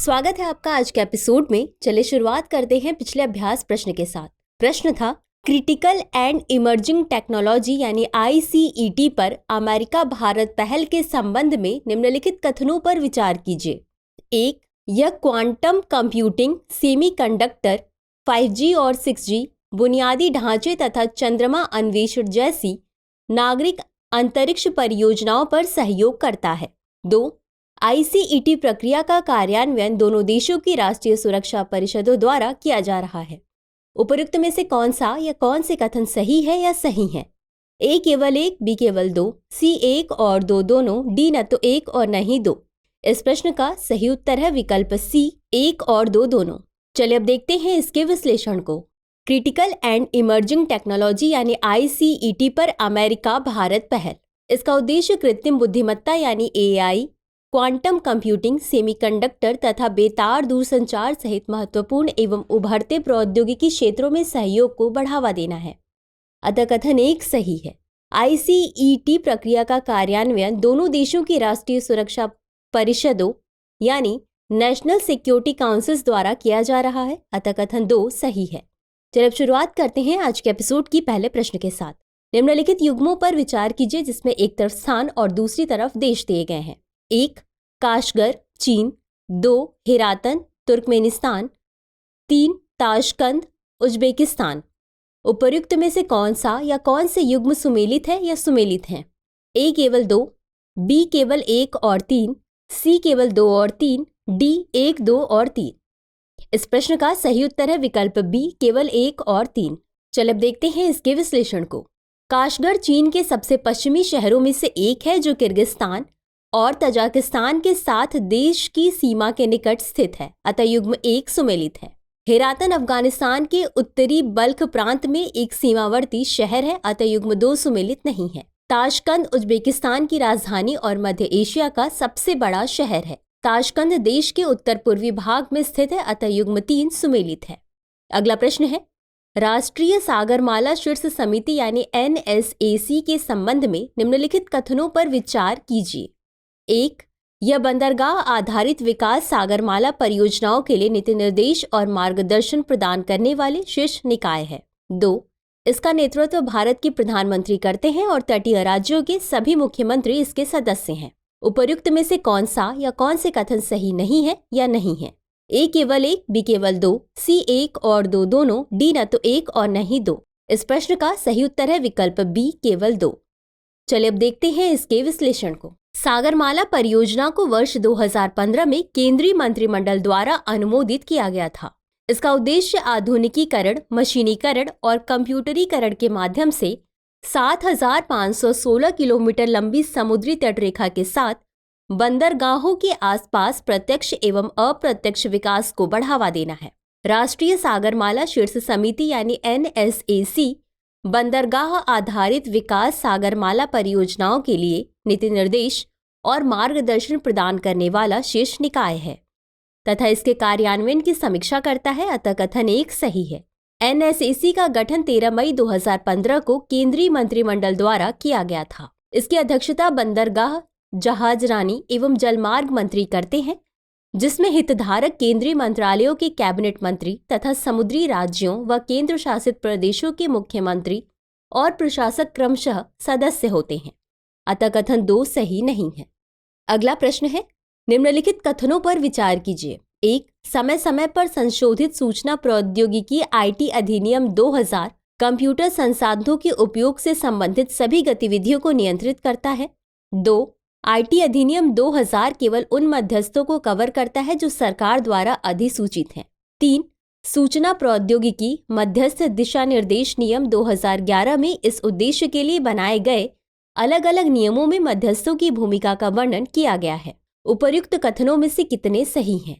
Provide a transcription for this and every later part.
स्वागत है आपका आज के एपिसोड में। चले शुरुआत करते हैं पिछले अभ्यास प्रश्न के साथ। प्रश्न था, क्रिटिकल एंड इमर्जिंग टेक्नोलॉजी यानी ICET पर अमेरिका भारत पहल के संबंध में निम्नलिखित कथनों पर विचार कीजिए। 1. यह क्वांटम कंप्यूटिंग, सेमीकंडक्टर, 5G और 6G, बुनियादी ढांचे तथा चंद्रमा अन्वेषण जैसी नागरिक अंतरिक्ष परियोजनाओं पर सहयोग करता है। 2. ICET प्रक्रिया का कार्यान्वयन दोनों देशों की राष्ट्रीय सुरक्षा परिषदों द्वारा किया जा रहा है। उपर्युक्त में से कौन सा या कौन से कथन सही है या सही है? A केवल 1, B केवल 2, C 1 और 2 दोनों, D न तो 1 और न ही 2। इस प्रश्न का सही उत्तर है विकल्प C, 1 और 2 दोनों। चलिए अब देखते हैं इसके विश्लेषण को। क्रिटिकल एंड इमर्जिंग टेक्नोलॉजी यानी ICET पर अमेरिका भारत पहल। इसका उद्देश्य कृत्रिम बुद्धिमत्ता यानी AI, क्वांटम कंप्यूटिंग, सेमीकंडक्टर तथा बेतार दूरसंचार सहित महत्वपूर्ण एवं उभरते प्रौद्योगिकी क्षेत्रों में सहयोग को बढ़ावा देना है। अतः कथन 1 सही है। ICET प्रक्रिया का कार्यान्वयन दोनों देशों की राष्ट्रीय सुरक्षा परिषदों यानी नेशनल सिक्योरिटी काउंसिल्स द्वारा किया जा रहा है। अतः कथन 2 सही है। चलिए अब शुरुआत करते हैं आज के एपिसोड की पहले प्रश्न के साथ। निम्नलिखित युग्मों पर विचार कीजिए जिसमें एक तरफ स्थान और दूसरी तरफ देश दिए गए हैं। 1. काशगर, चीन। 2. हेरातन, तुर्कमेनिस्तान। 3. Tashkent, Uzbekistan. उपर्युक्त में से कौन सा या कौन से युग्म सुमेलित है या सुमेलित हैं? A केवल 2, B केवल 1 और 3, C केवल 2 और 3, D 1, 2 और 3। इस प्रश्न का सही उत्तर है विकल्प B, केवल 1 और 3। चलिए अब देखते हैं इसके विश्लेषण को। काशगर चीन के सबसे पश्चिमी शहरों में से एक है जो किर्गिस्तान और तजाकिस्तान के साथ देश की सीमा के निकट स्थित है। अतः युग्म 1 सुमेलित है। हेरातन अफगानिस्तान के उत्तरी बल्ख प्रांत में एक सीमावर्ती शहर है। अतः युग्म 2 सुमेलित नहीं है। ताशकंद उज्बेकिस्तान की राजधानी और मध्य एशिया का सबसे बड़ा शहर है। ताशकंद देश के उत्तर पूर्वी भाग में स्थित है। अतः युग्म 3 सुमेलित है। अगला प्रश्न है, राष्ट्रीय सागरमाला शीर्ष समिति यानी NSAC के संबंध में निम्नलिखित कथनों पर विचार कीजिए। 1. यह बंदरगाह आधारित विकास सागरमाला परियोजनाओं के लिए नीति निर्देश और मार्गदर्शन प्रदान करने वाले शीर्ष निकाय है। 2. इसका नेतृत्व भारत के प्रधानमंत्री करते हैं और तटीय राज्यों के सभी मुख्यमंत्री इसके सदस्य हैं। उपर्युक्त में से कौन सा या कौन से कथन सही नहीं है या नहीं है? A केवल 1, B केवल 2, C 1 और 2 दोनों, D न तो 1 और न ही 2। इस प्रश्न का सही उत्तर है विकल्प B, केवल 2। चलिए अब देखते हैं इसके विश्लेषण को। सागरमाला परियोजना को वर्ष 2015 में केंद्रीय मंत्रिमंडल द्वारा अनुमोदित किया गया था। इसका उद्देश्य आधुनिकीकरण, मशीनीकरण और कंप्यूटरीकरण के माध्यम से 7,516 किलोमीटर लंबी समुद्री तटरेखा के साथ बंदरगाहों के आसपास प्रत्यक्ष एवं अप्रत्यक्ष विकास को बढ़ावा देना है। राष्ट्रीय सागरमाला शीर्ष समिति यानी NSAC बंदरगाह आधारित विकास सागरमाला परियोजनाओं के लिए नीति निर्देश और मार्गदर्शन प्रदान करने वाला शीर्ष निकाय है तथा इसके कार्यान्वयन की समीक्षा करता है। अतः कथन 1 सही है। NSAC का गठन 13 मई 2015 को केंद्रीय मंत्रिमंडल द्वारा किया गया था। इसकी अध्यक्षता बंदरगाह, जहाजरानी एवं जलमार्ग मंत्री करते हैं, जिसमें हितधारक केंद्रीय मंत्रालयों के कैबिनेट मंत्री तथा समुद्री राज्यों व केंद्र शासित प्रदेशों के मुख्यमंत्री और प्रशासक क्रमशः सदस्य होते हैं। अतः कथन 2 सही नहीं है। अगला प्रश्न है, निम्नलिखित कथनों पर विचार कीजिए। 1. समय समय पर संशोधित सूचना प्रौद्योगिकी IT अधिनियम 2000 कंप्यूटर संसाधनों के उपयोग से संबंधित सभी गतिविधियों को नियंत्रित करता है। 2. IT अधिनियम 2000 केवल उन मध्यस्थों को कवर करता है जो सरकार द्वारा अधिसूचित हैं। 3. सूचना प्रौद्योगिकी मध्यस्थ दिशा निर्देश नियम 2011 में इस उद्देश्य के लिए बनाए गए अलग अलग नियमों में मध्यस्थों की भूमिका का वर्णन किया गया है। उपर्युक्त कथनों में से कितने सही हैं?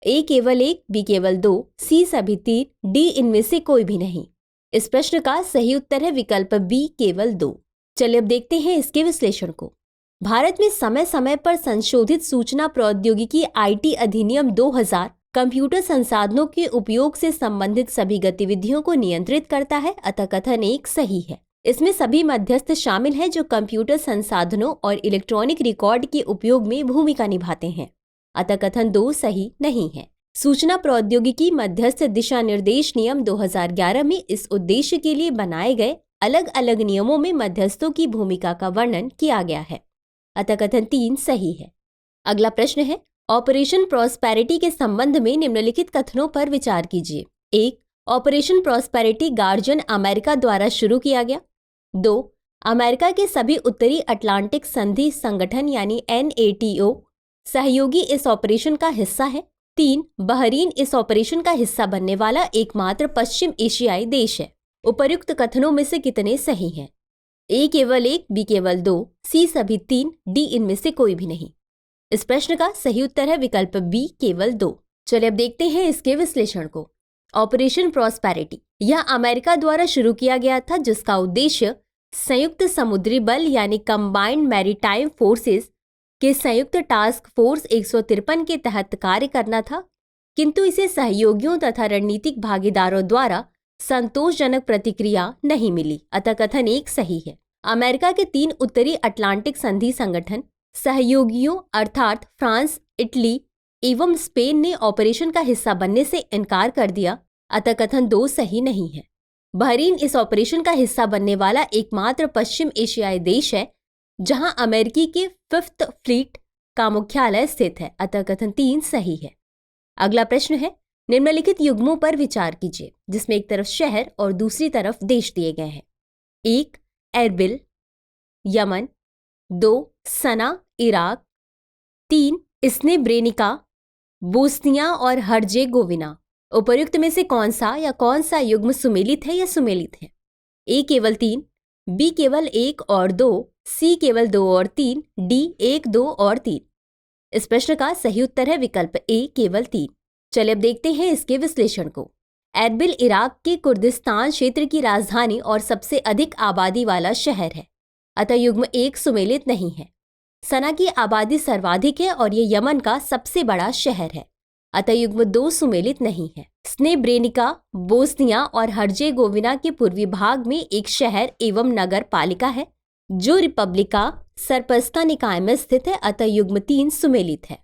A केवल 1, B केवल 2, C सभी 3, D इनमें से कोई भी नहीं। इस प्रश्न का सही उत्तर है विकल्प B, केवल 2। चलिए अब देखते हैं इसके विश्लेषण को। भारत में समय समय पर संशोधित सूचना प्रौद्योगिकी IT अधिनियम 2000 कंप्यूटर संसाधनों के उपयोग से संबंधित सभी गतिविधियों को नियंत्रित करता है। अतः कथन 1 सही है। इसमें सभी मध्यस्थ शामिल हैं जो कंप्यूटर संसाधनों और इलेक्ट्रॉनिक रिकॉर्ड के उपयोग में भूमिका निभाते हैं। अतः कथन 2 सही नहीं है। सूचना प्रौद्योगिकी मध्यस्थ दिशा निर्देश नियम 2011 में इस उद्देश्य के लिए बनाए गए अलग अलग नियमों में मध्यस्थों की भूमिका का वर्णन किया गया है। अतः कथन 3 सही है। अगला प्रश्न है, ऑपरेशन प्रॉस्पेरिटी के संबंध में निम्नलिखित कथनों पर विचार कीजिए। 1. ऑपरेशन प्रॉस्पेरिटी गार्जियन अमेरिका द्वारा शुरू किया गया। 2. अमेरिका के सभी उत्तरी अटलांटिक संधि संगठन यानी NATO सहयोगी इस ऑपरेशन का हिस्सा है। 3. बहरीन इस ऑपरेशन का हिस्सा बनने वाला एकमात्र पश्चिम एशियाई देश है। उपर्युक्त कथनों में से कितने सही हैं? A केवल 1, B केवल 2, C सभी 3, D इनमें से कोई भी नहीं। इस प्रश्न का सही उत्तर है विकल्प B केवल 2। चलिए अब देखते हैं इसके विश्लेषण को। ऑपरेशन प्रॉस्पेरिटी यह अमेरिका द्वारा शुरू किया गया था, जिसका उद्देश्य संयुक्त समुद्री बल यानी कंबाइंड मैरीटाइम फोर्सेस के संयुक्त टास्क फोर्स 153 के तहत कार्य करना था, किंतु इसे सहयोगियों तथा रणनीतिक भागीदारों द्वारा संतोषजनक प्रतिक्रिया नहीं मिली। अतः कथन 1 सही है। अमेरिका के 3 उत्तरी अटलांटिक संधि संगठन सहयोगियों अर्थात फ्रांस, इटली एवं स्पेन ने ऑपरेशन का हिस्सा बनने से इनकार कर दिया। अतः कथन 2 सही नहीं है। बहरीन इस ऑपरेशन का हिस्सा बनने वाला एकमात्र पश्चिम एशियाई देश है जहां अमेरिकी के 5th फ्लीट का मुख्यालय स्थित है। अतः कथन 3 सही है। अगला प्रश्न है, निम्नलिखित युग्मों पर विचार कीजिए जिसमें एक तरफ शहर और दूसरी तरफ देश दिए गए हैं। 1. Erbil Yemen, 2. सना इराक, 3. स्नेब्रेनिका बोस्निया और हर्जेगोविना। उपर्युक्त में से कौन सा युग्म सुमेलित है या सुमेलित है? A केवल 3, B केवल 1 और 2, C केवल 2 और 3, D 1, 2 और 3। इस प्रश्न का सही उत्तर है विकल्प A केवल 3। चलिए अब देखते हैं इसके विश्लेषण को। एरबिल इराक के कुर्दिस्तान क्षेत्र की राजधानी और सबसे अधिक आबादी वाला शहर है, अतः युग्म 1 सुमेलित नहीं है। सना की आबादी सर्वाधिक है और ये यमन का सबसे बड़ा शहर है, अतः युग्म 2 सुमेलित नहीं है। स्नेब्रेनिका बोस्निया और हर्जेगोविना के पूर्वी भाग में एक शहर एवं नगर पालिका है जो रिपब्लिका सरपस्ता निकाय में स्थित है, अतः युग्म 3 सुमेलित है।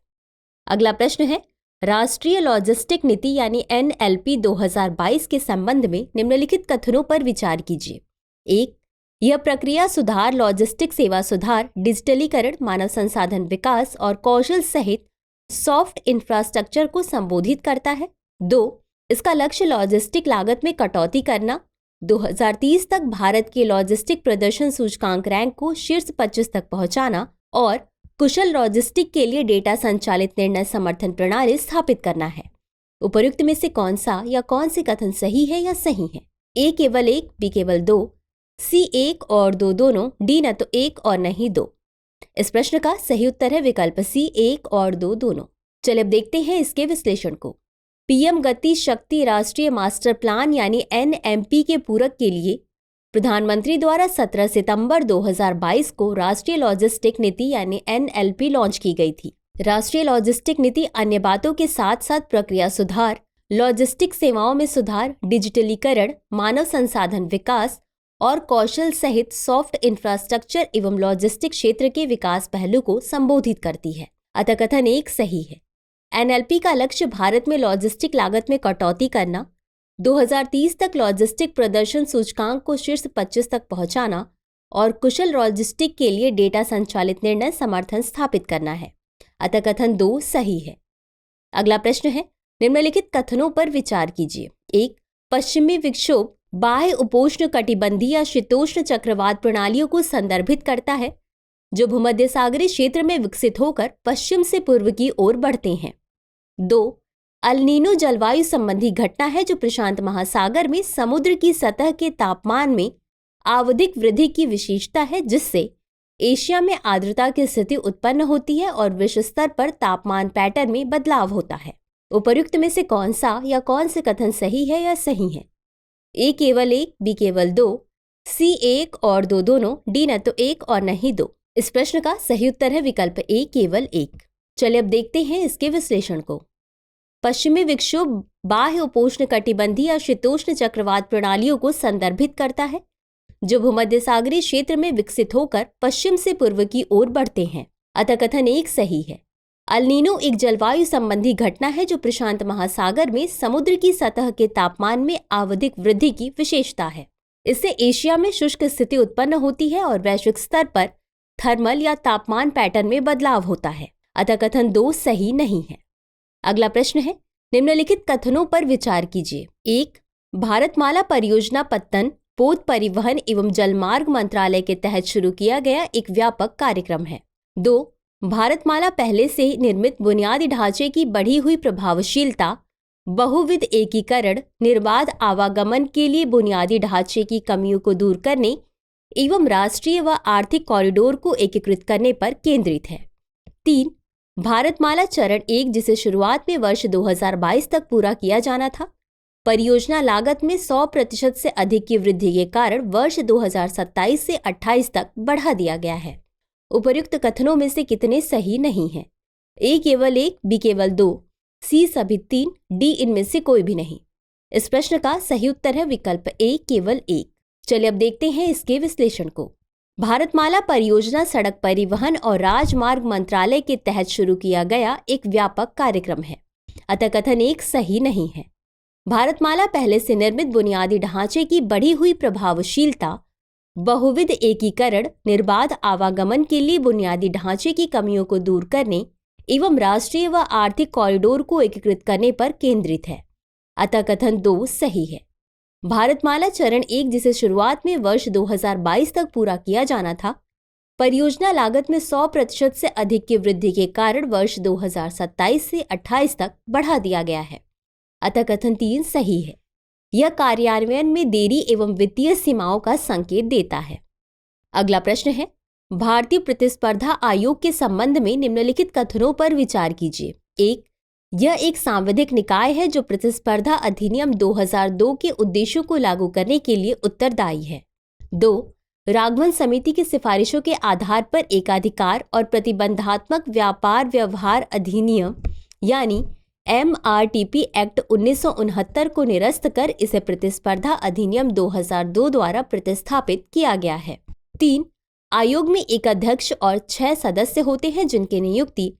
अगला प्रश्न है, राष्ट्रीय लॉजिस्टिक नीति यानी NLP 2022 के संबंध में निम्नलिखित कथनों पर विचार कीजिए। 1. यह प्रक्रिया सुधार, लॉजिस्टिक सेवा सुधार, डिजिटलीकरण, मानव संसाधन विकास और कौशल सहित सॉफ्ट इंफ्रास्ट्रक्चर को संबोधित करता है। 2. इसका लक्ष्य लॉजिस्टिक लागत में कटौती करना, 2030 तक भारत के लॉजिस्टिक प्रदर्शन सूचकांक रैंक को शीर्ष 25 तक पहुंचाना और कुशल लॉजिस्टिक के लिए डेटा संचालित निर्णय समर्थन प्रणाली स्थापित करना है। उपर्युक्त में से कौन से कथन सही है या सही है? A केवल 1, B केवल 2, C 1 और 2 दोनों, D न तो 1 और न ही 2। इस प्रश्न का सही उत्तर है विकल्प C 1 और 2 दोनों। चलिए अब देखते हैं इसके विश्लेषण को। PM गति शक्ति राष्ट्रीय मास्टर प्लान यानी NMP के पूरक के लिए प्रधानमंत्री द्वारा 17 सितंबर 2022 को राष्ट्रीय लॉजिस्टिक नीति यानी NLP लॉन्च की गई थी। राष्ट्रीय लॉजिस्टिक नीति अन्य बातों के साथ साथ प्रक्रिया सुधार, लॉजिस्टिक सेवाओं में सुधार, डिजिटलीकरण, मानव संसाधन विकास और कौशल सहित सॉफ्ट इंफ्रास्ट्रक्चर एवं लॉजिस्टिक क्षेत्र के विकास पहलू को संबोधित करती है। अतः कथन 1 सही है। NLP का लक्ष्य भारत में लॉजिस्टिक लागत में कटौती करना, 2030 तक लॉजिस्टिक प्रदर्शन सूचकांक को शीर्ष 25 तक पहुंचाना और कुशल लॉजिस्टिक के लिए डेटा संचालित निर्णय समर्थन स्थापित करना है। अतः कथन 2 सही है। अगला प्रश्न है, निम्नलिखित कथनों पर विचार कीजिए। 1. पश्चिमी विक्षोभ बाह्य उपोष्ण कटिबंधीय या शीतोष्ण चक्रवात प्रणालियों को संदर्भित करता है जो भूमध्य सागरीय क्षेत्र में विकसित होकर पश्चिम से पूर्व की ओर बढ़ते हैं। 2. अल नीनो जलवायु संबंधी घटना है जो प्रशांत महासागर में समुद्र की सतह के तापमान में आवधिक वृद्धि की विशेषता है जिससे एशिया में आर्द्रता की स्थिति उत्पन्न होती है और विश्व स्तर पर तापमान पैटर्न में बदलाव होता है। उपर्युक्त में से कौन से कथन सही है या सही है? A केवल 1, B केवल 2, C 1 और 2 दोनों, D न तो 1 और न ही 2। इस प्रश्न का सही उत्तर है विकल्प A केवल 1। चलिए अब देखते हैं इसके विश्लेषण को। पश्चिमी विक्षोभ बाह्य उपोष्ण कटिबंधीय या शीतोष्ण चक्रवात प्रणालियों को संदर्भित करता है जो भूमध्य सागरीय क्षेत्र में विकसित होकर पश्चिम से पूर्व की ओर बढ़ते हैं। अतः कथन 1 सही है। अल नीनो एक जलवायु संबंधी घटना है जो प्रशांत महासागर में समुद्र की सतह के तापमान में आवधिक वृद्धि की विशेषता है। इससे एशिया में शुष्क स्थिति उत्पन्न होती है और वैश्विक स्तर पर थर्मल या तापमान पैटर्न में बदलाव होता है। अतः कथन 2 सही नहीं है। अगला प्रश्न है, निम्नलिखित कथनों पर विचार कीजिए। 1. भारतमाला परियोजना पत्तन पोत परिवहन एवं जलमार्ग मंत्रालय के तहत शुरू किया गया एक व्यापक कार्यक्रम है। 2. भारतमाला पहले से निर्मित बुनियादी ढांचे की बढ़ी हुई प्रभावशीलता, बहुविध एकीकरण, निर्बाध आवागमन के लिए बुनियादी ढांचे की कमियों को दूर करने एवं राष्ट्रीय व आर्थिक कॉरिडोर को एकीकृत करने पर केंद्रित है। 3. भारतमाला चरण 1 जिसे शुरुआत में वर्ष 2022 तक पूरा किया जाना था, परियोजना लागत में 100% से अधिक की वृद्धि के कारण वर्ष 2027 से 28 तक बढ़ा दिया गया है। उपर्युक्त कथनों में से कितने सही नहीं हैं? ए केवल 1, बी केवल 2, सी सभी 3, डी इनमें से कोई भी नहीं। इस प्रश्न का सही उत्तर है विकल्प ए केवल 1। चलिए अब देखते हैं इसके विश्लेषण को। भारतमाला परियोजना सड़क परिवहन और राजमार्ग मंत्रालय के तहत शुरू किया गया एक व्यापक कार्यक्रम है। अतः कथन 1 सही नहीं है। भारतमाला पहले से निर्मित बुनियादी ढांचे की बढ़ी हुई प्रभावशीलता, बहुविध एकीकरण, निर्बाध आवागमन के लिए बुनियादी ढांचे की कमियों को दूर करने एवं राष्ट्रीय व आर्थिक कॉरिडोर को एकीकृत करने पर केंद्रित है। अतः कथन 2 सही है। भारतमाला चरण 1 जिसे शुरुआत में वर्ष 2022 तक पूरा किया जाना था, परियोजना लागत में 100% से अधिक की वृद्धि के कारण वर्ष 2027 से 28 तक बढ़ा दिया गया है। अतः कथन 3 सही है। यह कार्यान्वयन में देरी एवं वित्तीय सीमाओं का संकेत देता है। अगला प्रश्न है, भारतीय प्रतिस्पर्धा आयोग के संबंध में निम्नलिखित कथनों पर विचार कीजिए। 1. यह एक सांविधिक निकाय है जो प्रतिस्पर्धा अधिनियम 2002 के उद्देश्यों को लागू करने के लिए उत्तरदायी है। 2. राघवन समिति की सिफारिशों के आधार पर एकाधिकार और प्रतिबंधात्मक व्यापार व्यवहार अधिनियम यानी MRTP एक्ट 1969 को निरस्त कर इसे प्रतिस्पर्धा अधिनियम 2002 द्वारा प्रतिस्थापित किया गया है। 3. आयोग में एक अध्यक्ष और 6 सदस्य होते हैं जिनकी नियुक्ति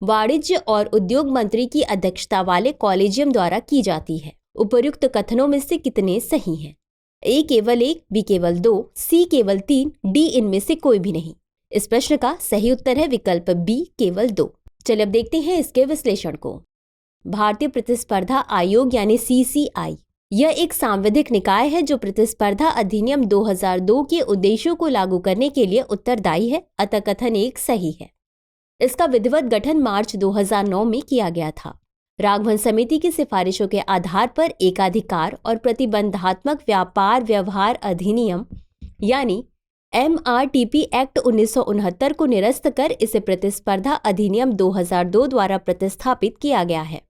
वाणिज्य और उद्योग मंत्री की अध्यक्षता वाले कॉलेजियम द्वारा की जाती है। उपर्युक्त कथनों में से कितने सही हैं? ए केवल 1, बी केवल 2, सी केवल 3, डी इनमें से कोई भी नहीं। इस प्रश्न का सही उत्तर है विकल्प बी केवल 2। चलिए अब देखते हैं इसके विश्लेषण को। भारतीय प्रतिस्पर्धा आयोग यानी CCI यह एक सांविधिक निकाय है जो प्रतिस्पर्धा अधिनियम 2002 के उद्देश्यों को लागू करने के लिए उत्तरदायी है। अतः कथन 1 सही है। इसका विधिवत गठन मार्च 2009 में किया गया था। राघवन समिति की सिफारिशों के आधार पर एकाधिकार और प्रतिबंधात्मक व्यापार व्यवहार अधिनियम यानी MRTP एक्ट 1969 को निरस्त कर इसे प्रतिस्पर्धा अधिनियम 2002 द्वारा प्रतिस्थापित किया गया है।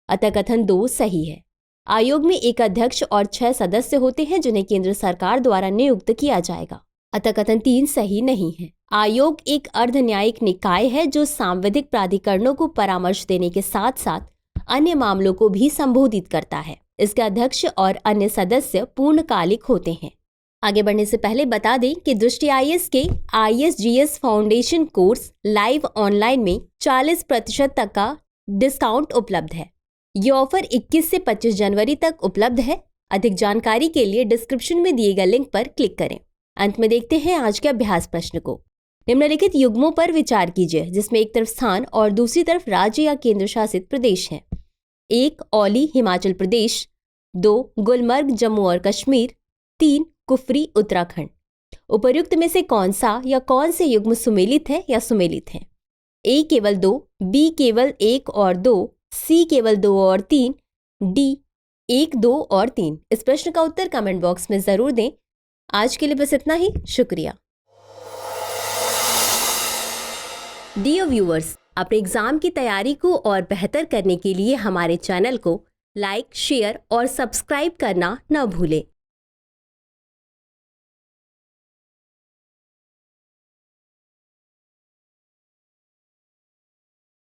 अतः कथन 2 सही है। आयोग में एक अध्यक्ष और 6 सदस्य होते हैं जिन्हें केंद्र सरकार द्वारा नियुक्त किया जाएगा। अतः कथन 3 सही नहीं है। आयोग एक अर्धन्यायिक निकाय है जो सांविधिक प्राधिकरणों को परामर्श देने के साथ साथ अन्य मामलों को भी संबोधित करता है। इसके अध्यक्ष और अन्य सदस्य पूर्णकालिक होते हैं। आगे बढ़ने से पहले बता दें कि दृष्टि IAS के ISGS foundation course live online में 40% तक का डिस्काउंट उपलब्ध है। ये ऑफर 21 से 25 जनवरी तक उपलब्ध है। अधिक जानकारी के लिए डिस्क्रिप्शन में दिए गए लिंक पर क्लिक करें। अंत में देखते हैं आज के अभ्यास प्रश्न को। निम्नलिखित युग्मों पर विचार कीजिए जिसमें एक तरफ स्थान और दूसरी तरफ राज्य या केंद्र शासित प्रदेश है। 1. औली हिमाचल प्रदेश, 2. गुलमर्ग जम्मू और कश्मीर, 3. कुफरी उत्तराखंड। उपर्युक्त में से कौन सा या कौन से युग्म सुमेलित है या सुमेलित है? ए केवल 2, बी केवल 1 और 2, सी केवल 2 और 3, डी 1, 2 और 3। इस प्रश्न का उत्तर कमेंट बॉक्स में जरूर दें। आज के लिए बस इतना ही। शुक्रिया। डियर व्यूअर्स, अपने एग्जाम की तैयारी को और बेहतर करने के लिए हमारे चैनल को लाइक, शेयर और सब्सक्राइब करना न भूलें।